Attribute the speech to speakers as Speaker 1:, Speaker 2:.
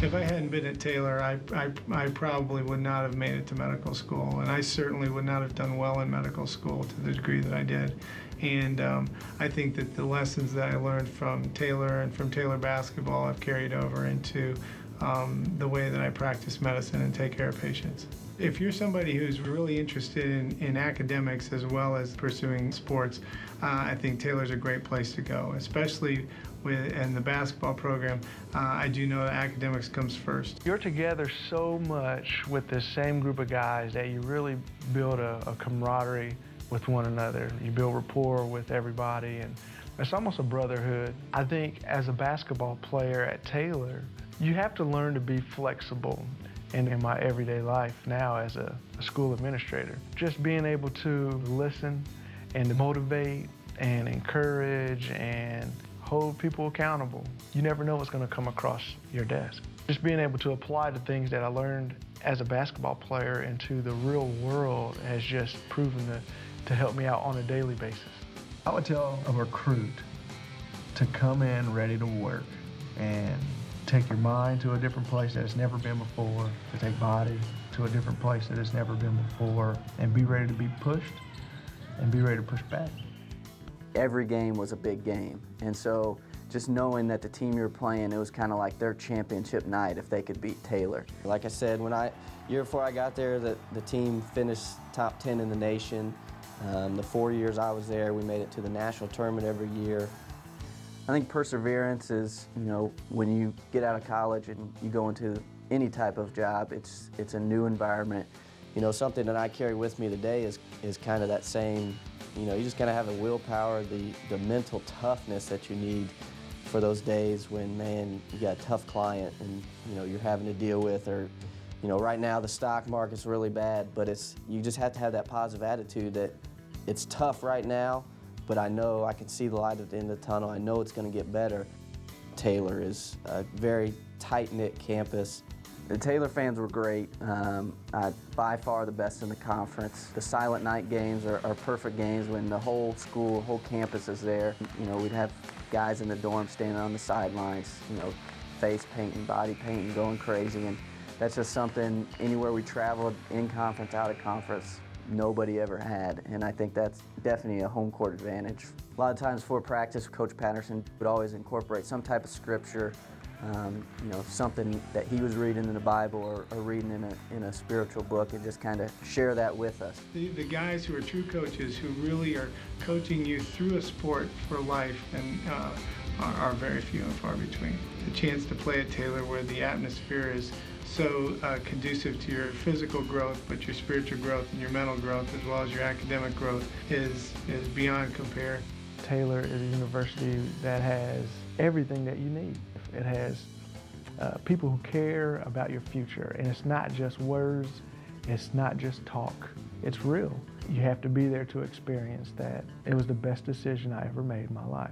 Speaker 1: If I hadn't been at Taylor, I probably would not have made it to medical school, and I certainly would not have done well in medical school to the degree that I did. And I think that the lessons that I learned from Taylor and from Taylor basketball have carried over into the way that I practice medicine and take care of patients. If you're somebody who's really interested in academics as well as pursuing sports, I think Taylor's a great place to go, especially in the basketball program. I do know that academics comes first.
Speaker 2: You're together so much with this same group of guys that you really build a camaraderie with one another. You build rapport with everybody, and it's almost a brotherhood. I think as a basketball player at Taylor, you have to learn to be flexible. And in my everyday life now as a school administrator, just being able to listen and to motivate and encourage and hold people accountable. You never know what's going to come across your desk. Just being able to apply the things that I learned as a basketball player into the real world has just proven to help me out on a daily basis.
Speaker 3: I would tell a recruit to come in ready to work and take your mind to a different place that it's never been before, to take body to a different place that it's never been before, and be ready to be pushed and be ready to push back.
Speaker 4: Every game was a big game, and so just knowing that the team you're playing, it was kind of like their championship night if they could beat Taylor. Like I said, year before I got there, the team finished top 10 in the nation. The 4 years I was there, we made it to the national tournament every year. I think perseverance is, when you get out of college and you go into any type of job, it's a new environment. Something that I carry with me today is kind of that same, you just kind of have the willpower, the mental toughness that you need for those days when, man, you got a tough client and, you're having to deal with, or, right now the stock market's really bad, but you just have to have that positive attitude that it's tough right now, but I know I can see the light at the end of the tunnel. I know it's going to get better. Taylor is a very tight-knit campus. The Taylor fans were great. By far the best in the conference. The silent night games are perfect games when the whole school, whole campus is there. We'd have guys in the dorm standing on the sidelines, face painting, body painting, going crazy. And that's just something, anywhere we traveled, in conference, out of conference, nobody ever had, and I think that's definitely a home court advantage. A lot of times before practice, Coach Patterson would always incorporate some type of scripture, something that he was reading in the Bible or reading in a spiritual book, and just kind of share that with us.
Speaker 1: The guys who are true coaches, who really are coaching you through a sport for life, and are very few and far between. The chance to play at Taylor, where the atmosphere is so conducive to your physical growth, but your spiritual growth and your mental growth, as well as your academic growth, is beyond compare.
Speaker 2: Taylor is a university that has everything that you need. It has people who care about your future, and it's not just words, it's not just talk, it's real. You have to be there to experience that. It was the best decision I ever made in my life.